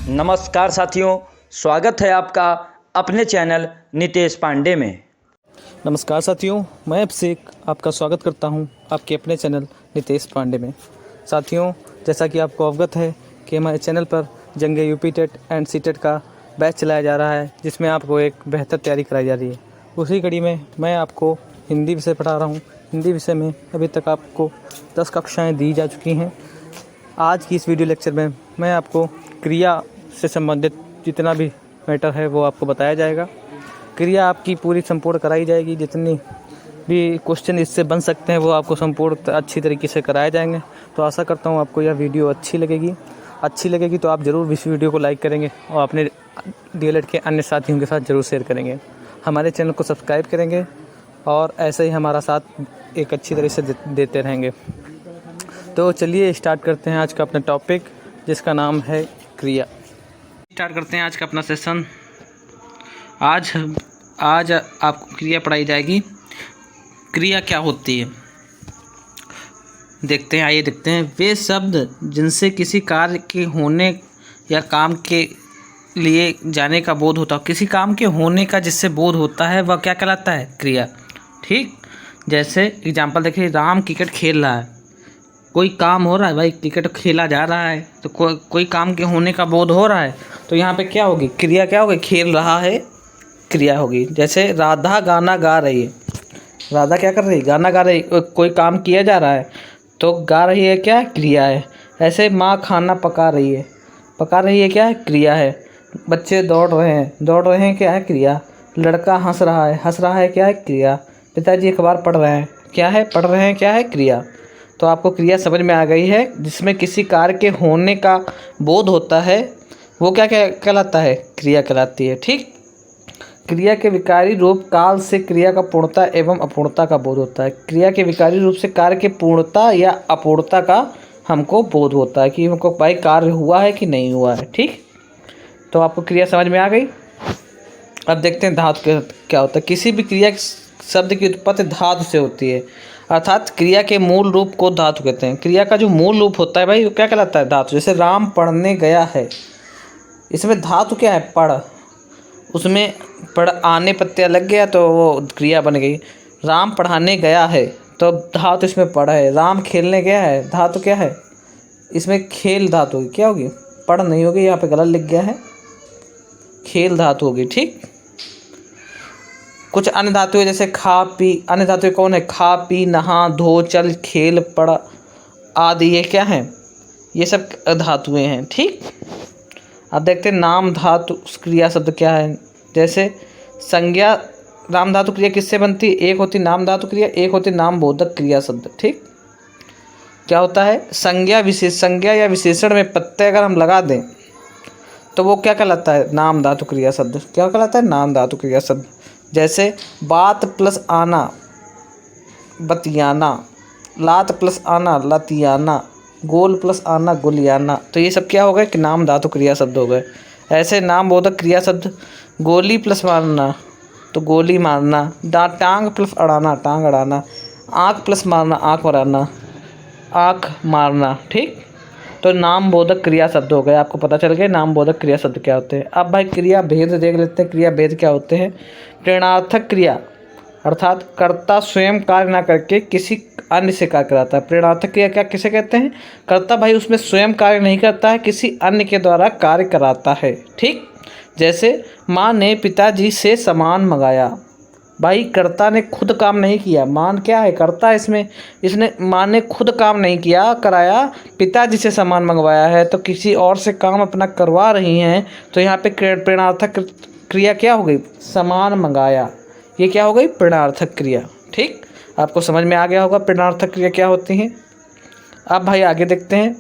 नमस्कार साथियों, स्वागत है आपका अपने चैनल नितेश पांडे में। नमस्कार साथियों, मैं अभिषेक आपका स्वागत करता हूं आपके अपने चैनल नितेश पांडे में। साथियों, जैसा कि आपको अवगत है कि हमारे चैनल पर जंगे यूपी टेट एंड सीटेट का बैच चलाया जा रहा है, जिसमें आपको एक बेहतर तैयारी कराई जा रही है। उसी कड़ी में मैं आपको हिंदी विषय पढ़ा रहा हूं। हिंदी विषय में अभी तक आपको 10 कक्षाएँ दी जा चुकी हैं। आज की इस वीडियो लेक्चर में मैं आपको क्रिया से संबंधित जितना भी मैटर है वो आपको बताया जाएगा। क्रिया आपकी पूरी संपूर्ण कराई जाएगी। जितनी भी क्वेश्चन इससे बन सकते हैं वो आपको संपूर्ण अच्छी तरीके से कराए जाएंगे। तो आशा करता हूँ आपको यह वीडियो अच्छी लगेगी तो आप ज़रूर इस वीडियो को लाइक करेंगे और अपने डीएलएड के अन्य साथियों के साथ ज़रूर शेयर करेंगे। हमारे चैनल को सब्सक्राइब करेंगे और ऐसे ही हमारा साथ एक अच्छी तरह से देते रहेंगे। तो चलिए स्टार्ट करते हैं आज का अपना टॉपिक, जिसका नाम है क्रिया। स्टार्ट करते हैं आज का अपना सेशन। आज आपको क्रिया पढ़ाई जाएगी। क्रिया क्या होती है देखते हैं। आइए देखते हैं। वे शब्द जिनसे किसी कार्य के होने या काम के लिए जाने का बोध होता हो। किसी काम के होने का जिससे बोध होता है वह क्या कहलाता है? क्रिया। ठीक, जैसे एग्जाम्पल देखिए, राम क्रिकेट खेल रहा है। कोई काम हो रहा है भाई, क्रिकेट खेला जा रहा है तो कोई काम के होने का बोध हो रहा है, तो यहाँ पे क्या होगी? क्रिया क्या होगी? खेल रहा है, क्रिया होगी। जैसे राधा गाना गा रही है। राधा क्या कर रही है? गाना गा रही है। कोई काम किया जा रहा है तो गा रही है, क्या? क्रिया है। ऐसे माँ खाना पका रही है, क्या है? क्रिया है। बच्चे दौड़ रहे हैं, क्या है? क्रिया। लड़का हंस रहा है, क्या है? क्रिया। पिताजी अखबार पढ़ रहे हैं, क्या है? पढ़ रहे हैं, क्या है? क्रिया। तो आपको क्रिया समझ में आ गई है। जिसमें किसी कार्य के होने का बोध होता है वो क्या कहलाता है? क्रिया कहलाती है। ठीक, क्रिया के विकारी रूप काल से क्रिया का पूर्णता एवं अपूर्णता का बोध होता है। क्रिया के विकारी रूप से कार्य के पूर्णता या अपूर्णता का हमको बोध होता है कि हमको भाई कार्य हुआ है कि नहीं हुआ है। ठीक, तो आपको क्रिया समझ में आ गई। अब देखते हैं धातु क्या होता है। किसी भी क्रिया शब्द की उत्पत्ति धातु से होती है, अर्थात क्रिया के मूल रूप को धातु कहते हैं। क्रिया का जो मूल रूप होता है भाई वो क्या कहलाता है? धातु। जैसे राम पढ़ने गया है, इसमें धातु क्या है? पढ़। उसमें पढ़ आने प्रत्यय लग गया तो वो क्रिया बन गई। राम पढ़ाने गया है तो धातु इसमें पढ़ है। राम खेलने गया है, धातु क्या है? इसमें खेल धातु होगी, क्या होगी? पढ़ नहीं होगी, यहाँ पे गलत लिख गया है, खेल धातु होगी। ठीक, कुछ अन्य धातुएं जैसे खा पी। अन्य धातुएं कौन है? खा पी, नहा, धो, चल, खेल, पढ़ आदि। ये क्या है? ये सब धातुएं हैं। ठीक, अब देखते हैं नाम धातु क्रिया शब्द क्या है। जैसे संज्ञा नाम धातु क्रिया किससे बनती है? एक होती नाम धातु क्रिया, एक होती नाम बोधक क्रिया शब्द। ठीक, क्या होता है? संज्ञा या विशेषण में प्रत्यय अगर हम लगा दें तो वो क्या कहलाता है? नाम धातु क्रिया शब्द। क्या कहलाता है? नाम धातु क्रिया शब्द। जैसे बात प्लस आना, बतियाना। लात प्लस आना, लतियाना। गोल प्लस आना, गुलियाना। तो ये सब क्या हो गए कि नाम धातु क्रिया शब्द हो गए। ऐसे नाम बोधक क्रिया शब्द, गोली प्लस मारना तो गोली मारना। टांग प्लस अड़ाना, टांग अड़ाना। आँख प्लस मारना, आँख मारना, आँख मारना। ठीक, तो नाम बोधक क्रिया शब्द हो गए। आपको पता चल गया नाम बोधक क्रिया शब्द क्या होते हैं। अब भाई क्रिया भेद देख लेते हैं। क्रिया भेद क्या होते हैं? प्रेरणार्थक क्रिया, अर्थात कर्ता स्वयं कार्य ना करके किसी अन्य से कार्य कराता है। प्रेरणार्थक क्रिया क्या किसे कहते हैं? कर्ता भाई उसमें स्वयं कार्य नहीं करता है, किसी अन्य के द्वारा कार्य कराता है। ठीक, जैसे माँ ने पिताजी से सामान मंगाया। भाई कर्ता ने खुद काम नहीं किया। मान क्या है? कर्ता है इसने माँ ने खुद काम नहीं किया, कराया, पिताजी से सामान मंगवाया है, तो किसी और से काम अपना करवा रही हैं। तो यहाँ पे प्रेरणार्थक क्रिया क्या हो गई? सामान मंगाया। ये क्या हो गई? प्रेरणार्थक क्रिया। ठीक, आपको समझ में आ गया होगा प्रेरणार्थक क्रिया क्या होती हैं। अब भाई आगे देखते हैं।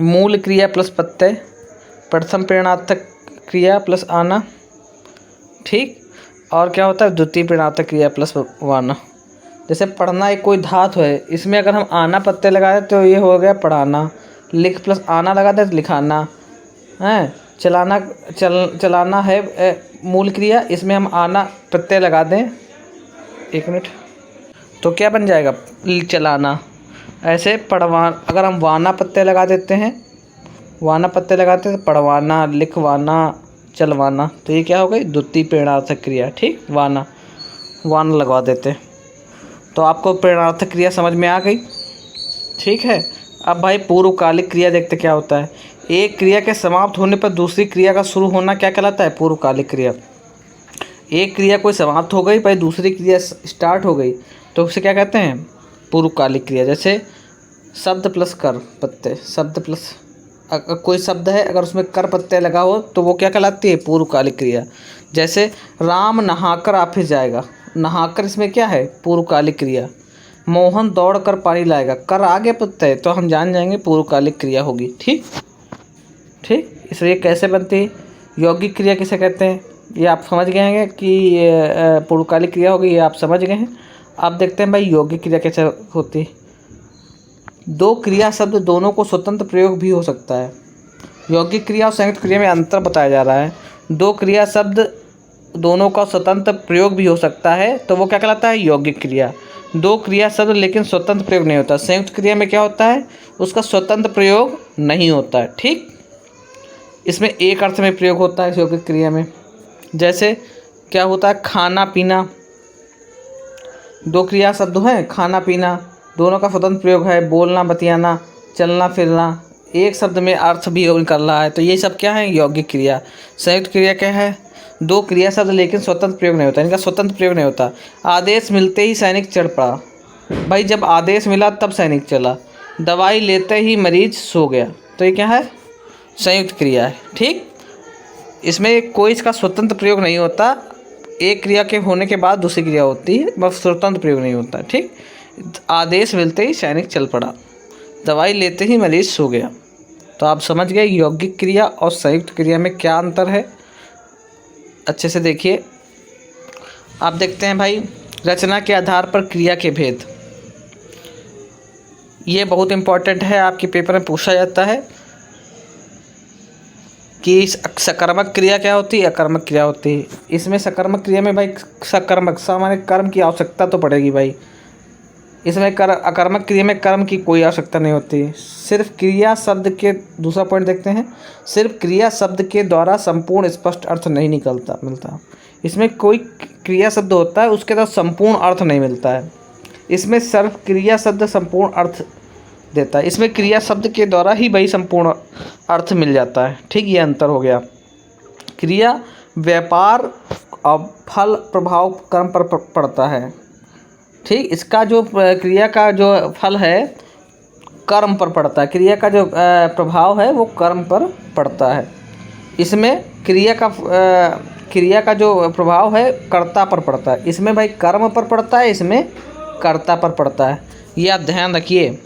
मूल क्रिया प्लस प्रत्यय, प्रथम प्रेरणार्थक क्रिया प्लस आना। ठीक, और क्या होता है? द्वितीय प्रेरणार्थक क्रिया प्लस वाना। जैसे पढ़ना एक कोई धातु है, इसमें अगर हम आना प्रत्यय लगाए तो ये हो गया पढ़ाना। लिख प्लस आना लगा दे तो लिखाना है। चलाना है मूल क्रिया, इसमें हम आना प्रत्यय लगा दें, एक मिनट, तो क्या बन जाएगा? चलाना। ऐसे पढ़वा अगर हम वाना प्रत्यय लगा देते हैं वाना प्रत्यय लगाते हैं तो पढ़वाना, लिखवाना, चलवाना, तो ये क्या हो गई द्वितीय प्रेरणार्थक क्रिया। ठीक, वाना लगवा देते। तो आपको प्रेरणार्थक क्रिया समझ में आ गई। ठीक है, अब भाई पूर्वकालिक क्रिया देखते क्या होता है। एक क्रिया के समाप्त होने पर दूसरी क्रिया का शुरू होना क्या कहलाता है, पूर्वकालिक क्रिया। एक क्रिया कोई समाप्त हो गई, भाई दूसरी क्रिया स्टार्ट हो गई, तो उसे क्या कहते हैं, पूर्वकालिक क्रिया। जैसे शब्द प्लस कर प्रत्यय, शब्द प्लस कोई शब्द है, अगर उसमें कर प्रत्यय लगा हो तो वो क्या कहलाती है, पूर्वकालिक क्रिया। जैसे राम नहाकर ऑफिस जाएगा, नहाकर इसमें क्या है, पूर्वकालिक क्रिया। मोहन दौड़ कर पानी लाएगा, कर आगे प्रत्यय, तो हम जान जाएंगे पूर्वकालिक क्रिया होगी। ठीक, इसलिए कैसे बनती है, यौगिक क्रिया किसे कहते हैं, ये आप समझ गए हैं कि पूर्वकालिक क्रिया होगी, ये आप समझ गए हैं। अब देखते हैं भाई यौगिक क्रिया कैसे होती है। दो क्रिया शब्द दोनों को स्वतंत्र प्रयोग भी हो सकता है। यौगिक क्रिया और संयुक्त क्रिया में अंतर बताया जा रहा है। दो क्रिया शब्द दोनों का स्वतंत्र प्रयोग भी हो सकता है, तो वो क्या कहलाता है, यौगिक क्रिया। दो क्रिया शब्द लेकिन स्वतंत्र प्रयोग नहीं होता। संयुक्त क्रिया में क्या होता है, उसका स्वतंत्र प्रयोग नहीं होता है। ठीक, इसमें एक अर्थ में प्रयोग होता है यौगिक क्रिया में। जैसे क्या होता है, खाना पीना, दो क्रिया शब्द हैं, खाना पीना, दोनों का स्वतंत्र प्रयोग है। बोलना बतियाना, चलना फिरना, एक शब्द में अर्थ भी निकल रहा है, तो ये सब क्या है, यौगिक क्रिया। संयुक्त क्रिया क्या है, दो क्रिया शब्द लेकिन स्वतंत्र प्रयोग नहीं होता, इनका स्वतंत्र प्रयोग नहीं होता। आदेश मिलते ही सैनिक चढ़ पड़ा, भाई जब आदेश मिला तब सैनिक चला। दवाई लेते ही मरीज सो गया, तो ये क्या है, संयुक्त क्रिया है। ठीक, इसमें कोई इसका स्वतंत्र प्रयोग नहीं होता, एक क्रिया के होने के बाद दूसरी क्रिया होती है, बस स्वतंत्र प्रयोग नहीं होता। ठीक, आदेश मिलते ही सैनिक चल पड़ा, दवाई लेते ही मरीज सो गया। तो आप समझ गए यौगिक क्रिया और संयुक्त क्रिया में क्या अंतर है। अच्छे से देखिए। आप देखते हैं भाई, रचना के आधार पर क्रिया के भेद, ये बहुत इम्पोर्टेंट है, आपके पेपर में पूछा जाता है कि सकर्मक क्रिया क्या होती है, अकर्मक क्रिया होती है। इसमें सकर्मक क्रिया में भाई सकर्मक सामान्य कर्म की आवश्यकता तो पड़ेगी भाई, इसमें अकर्मक क्रिया में कर्म की कोई आवश्यकता नहीं होती। सिर्फ क्रिया शब्द के, दूसरा पॉइंट देखते हैं, सिर्फ क्रिया शब्द के द्वारा संपूर्ण स्पष्ट अर्थ नहीं मिलता। इसमें कोई क्रिया शब्द होता है, उसके द्वारा संपूर्ण अर्थ नहीं मिलता है। इसमें सिर्फ क्रिया शब्द संपूर्ण अर्थ देता है, इसमें क्रिया शब्द के द्वारा ही भाई संपूर्ण अर्थ मिल जाता है। ठीक, ये अंतर हो गया। क्रिया व्यापार और फल प्रभाव कर्म पर पड़ता है। ठीक, इसका जो क्रिया का जो फल है कर्म पर पड़ता है, क्रिया का जो प्रभाव है वो कर्म पर पड़ता है। इसमें क्रिया का जो प्रभाव है कर्ता पर पड़ता है, इसमें भाई कर्म पर पड़ता है, इसमें कर्ता पर पड़ता है। ये आप ध्यान रखिए,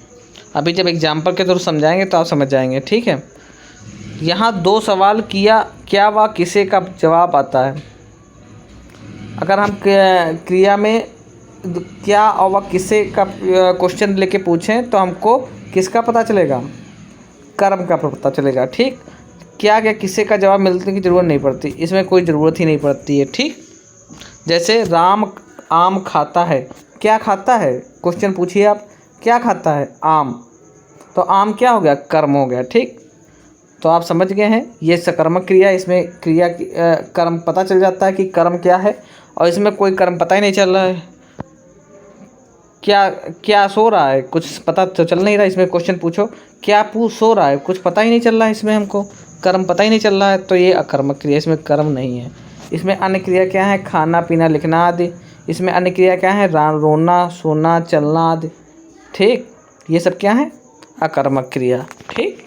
अभी जब एग्जाम्पल के थ्रू समझाएंगे तो आप समझ जाएंगे। ठीक है, यहाँ दो सवाल किया, क्या व किसे का जवाब आता है। अगर हम क्रिया में क्या और वह किसे का क्वेश्चन लेके पूछें तो हमको किसका पता चलेगा, कर्म का पता चलेगा। ठीक, क्या किसे का जवाब मिलने की ज़रूरत नहीं पड़ती, इसमें कोई ज़रूरत ही नहीं पड़ती है। ठीक, जैसे राम आम खाता है, क्या खाता है, क्वेश्चन पूछिए आप, क्या खाता है, आम, तो आम क्या हो गया, कर्म हो गया। ठीक, तो आप समझ गए हैं, ये सकर्मक क्रिया, इसमें क्रिया कर्म पता चल जाता है कि कर्म क्या है, और इसमें कोई कर्म पता ही नहीं चल रहा है, क्या सो रहा है, कुछ पता तो चल नहीं रहा। इसमें क्वेश्चन पूछो क्या सो रहा है, कुछ पता ही नहीं चल रहा है, इसमें हमको कर्म पता ही नहीं चल रहा है, तो ये अकर्मक क्रिया, इसमें कर्म नहीं है। इसमें अन्य क्रिया क्या है, खाना पीना लिखना आदि। इसमें अन्य क्रिया क्या है, रोना सोना चलना आदि। ठीक, ये सब क्या है, अकर्मक क्रिया। ठीक,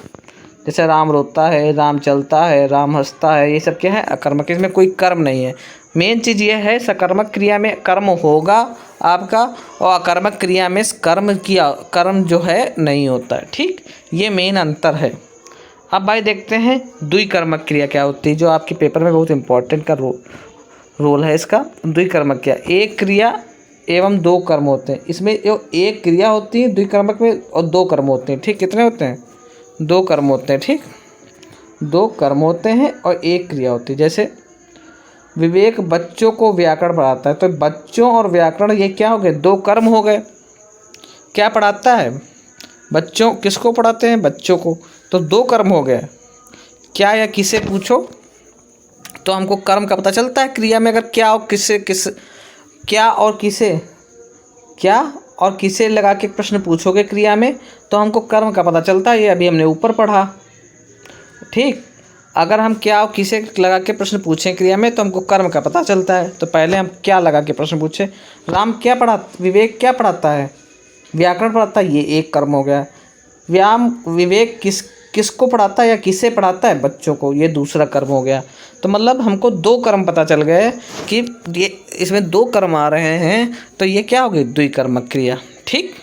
जैसे राम रोता है, राम चलता है, राम हंसता है, ये सब क्या है, अकर्मक, इसमें कोई कर्म नहीं है। मेन चीज़ ये है, सकर्मक क्रिया में कर्म होगा आपका, और अकर्मक क्रिया में कर्म जो है नहीं होता है। ठीक, ये मेन अंतर है। अब भाई देखते हैं द्विकर्मक क्रिया क्या होती है, जो आपके पेपर में बहुत इंपॉर्टेंट का रोल है इसका। द्विकर्मक क्रिया, एक क्रिया एवं दो कर्म होते हैं। इसमें एक क्रिया होती है द्विकर्मक में, और दो कर्म होते हैं। ठीक, कितने होते हैं, दो कर्म होते हैं। ठीक, दो कर्म होते हैं और एक क्रिया होती है। जैसे विवेक बच्चों को व्याकरण पढ़ाता है, तो बच्चों और व्याकरण ये क्या हो गए, दो कर्म हो गए। क्या पढ़ाता है, बच्चों, किसको पढ़ाते हैं, बच्चों को, तो 2 कर्म हो गया। क्या या किसे पूछो तो हमको कर्म का पता चलता है। क्रिया में अगर क्या और किसे लगा के प्रश्न पूछोगे क्रिया में तो हमको कर्म का पता चलता है। ये अभी हमने ऊपर पढ़ा। ठीक, अगर हम क्या और किसे लगा के प्रश्न पूछें क्रिया में तो हमको कर्म का पता चलता है। तो पहले हम क्या लगा के प्रश्न पूछे। विवेक क्या पढ़ाता है? व्याकरण पढ़ाता है, ये एक कर्म हो गया। विवेक किसको पढ़ाता है या किसे पढ़ाता है? बच्चों को, ये दूसरा कर्म हो गया। तो मतलब हमको 2 कर्म पता चल गए कि ये इसमें 2 कर्म आ रहे हैं, तो ये क्या हो गई? द्विकर्मक क्रिया। ठीक,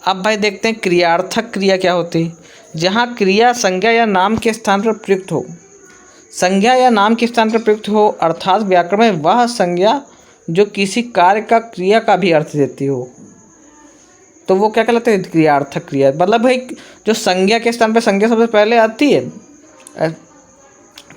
अब भाई देखते हैं क्रियार्थक क्रिया क्या होती है। जहाँ क्रिया संज्ञा या नाम के स्थान पर प्रयुक्त हो, संज्ञा या नाम के स्थान पर प्रयुक्त हो, अर्थात व्याकरण में वह संज्ञा जो किसी कार्य का क्रिया का भी अर्थ देती हो, तो वो क्या कहलाते हैं? क्रियार्थक क्रिया। मतलब भाई जो संज्ञा के स्थान पर संज्ञा सबसे पहले आती है,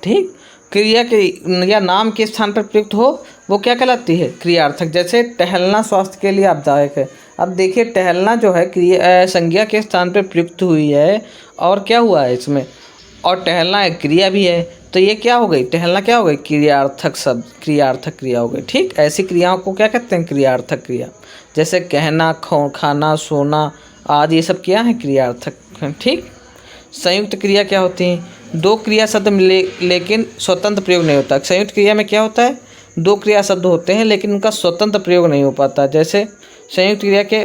ठीक, क्रिया के या नाम के स्थान पर प्रयुक्त हो, वो क्या कहलाती है? क्रियार्थक। जैसे टहलना स्वास्थ्य के लिए लाभदायक है। अब देखिए टहलना जो है क्रिया संज्ञा के स्थान पर प्रयुक्त हुई है और क्या हुआ है इसमें, और टहलना एक क्रिया भी है, तो ये क्या हो गई? टहलना क्या हो गई? क्रियार्थक शब्द, क्रियार्थक क्रिया हो गई। ठीक, ऐसी क्रियाओं को क्या कहते हैं? क्रियार्थक क्रिया। जैसे कहना, खाना, सोना आदि, ये सब क्या है? क्रियार्थक हैं। ठीक, संयुक्त क्रिया क्या होती है? 2 क्रिया शब्द लेकिन स्वतंत्र प्रयोग नहीं होता। संयुक्त क्रिया में क्या होता है? 2 क्रिया शब्द होते हैं लेकिन उनका स्वतंत्र प्रयोग नहीं हो पाता। जैसे संयुक्त क्रिया के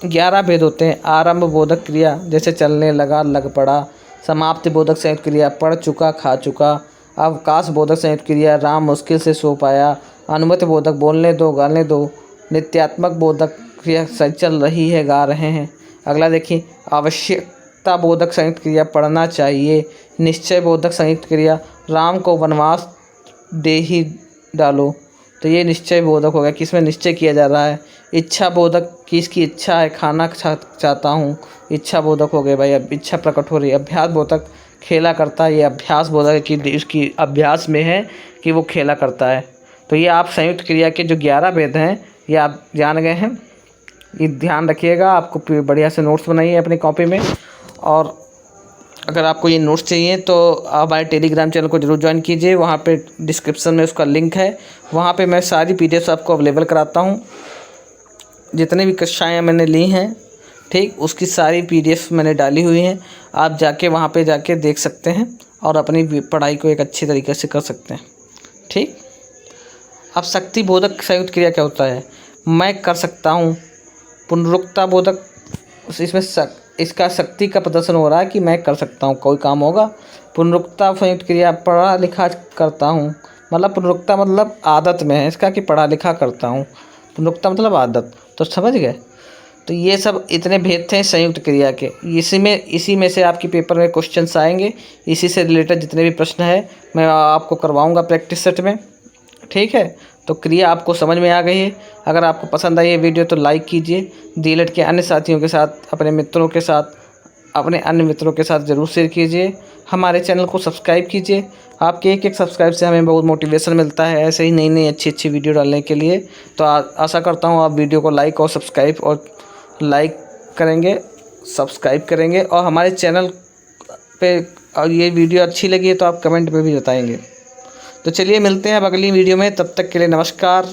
11 भेद होते हैं। आरंभ बोधक क्रिया जैसे चलने लगा, लग पड़ा। समाप्ति बोधक संयुक्त क्रिया, पढ़ चुका, खा चुका। अवकाश बोधक संयुक्त क्रिया, राम मुश्किल से सो पाया। अनुमति बोधक, बोलने दो, गाने दो। नित्यात्मक बोधक क्रिया, सही चल रही है, गा रहे हैं। अगला देखिए, आवश्यकता बोधक संयुक्त क्रिया, पढ़ना चाहिए। निश्चय बोधक संयुक्त क्रिया, राम को वनवास दे ही डालो। तो ये निश्चय बोधक हो गया, किसमें निश्चय किया जा रहा है। इच्छा बोधक, किसकी इच्छा है, खाना चाहता हूँ, इच्छा बोधक हो गए भाई, अब इच्छा प्रकट हो रही है। अभ्यास बोधक, खेला करता है, ये अभ्यास बोधक है कि इसकी अभ्यास में है कि वो खेला करता है। तो ये आप संयुक्त क्रिया के जो 11 भेद हैं ये आप जान गए हैं। ये ध्यान रखिएगा, आपको बढ़िया से नोट्स बनाइए अपनी कॉपी में। और अगर आपको ये नोट्स चाहिए तो आप हमारे टेलीग्राम चैनल को जरूर ज्वाइन कीजिए। वहाँ पे डिस्क्रिप्शन में उसका लिंक है, वहाँ पे मैं सारी PDF आपको अवेलेबल कराता हूँ। जितनी भी कक्षाएँ मैंने ली हैं, ठीक, उसकी सारी PDF मैंने डाली हुई हैं। आप जाके वहाँ पे जाके देख सकते हैं और अपनी पढ़ाई को एक अच्छी तरीके से कर सकते हैं। ठीक, अब शक्ति बोधक संयुक्त क्रिया क्या होता है? मैं कर सकता हूँ। पुनरुक्ता बोधक, इसमें इसका शक्ति का प्रदर्शन हो रहा है कि मैं कर सकता हूँ, कोई काम होगा। पुनरुक्ता संयुक्त क्रिया, पढ़ा लिखा करता हूँ। मतलब पुनरुक्ता मतलब आदत में है इसका कि पढ़ा लिखा करता हूँ। पुनरुक्ता मतलब आदत, तो समझ गए। तो ये सब इतने भेद थे संयुक्त क्रिया के। इसी में से आपके पेपर में क्वेश्चंस आएंगे। इसी से रिलेटेड जितने भी प्रश्न है मैं आपको करवाऊँगा प्रैक्टिस सेट में। ठीक है, तो क्रिया आपको समझ में आ गई है। अगर आपको पसंद आई ये वीडियो तो लाइक कीजिए। डीएलएड के अन्य साथियों के साथ, अपने मित्रों के साथ, अपने अन्य मित्रों के साथ ज़रूर शेयर कीजिए। हमारे चैनल को सब्सक्राइब कीजिए। आपके एक सब्सक्राइब से हमें बहुत मोटिवेशन मिलता है ऐसे ही नई अच्छी वीडियो डालने के लिए। तो आशा करता हूँ आप वीडियो को लाइक और सब्सक्राइब करेंगे और हमारे चैनल पे और ये वीडियो अच्छी लगी है तो आप कमेंट में भी बताएंगे। तो चलिए मिलते हैं अब अगली वीडियो में, तब तक के लिए नमस्कार।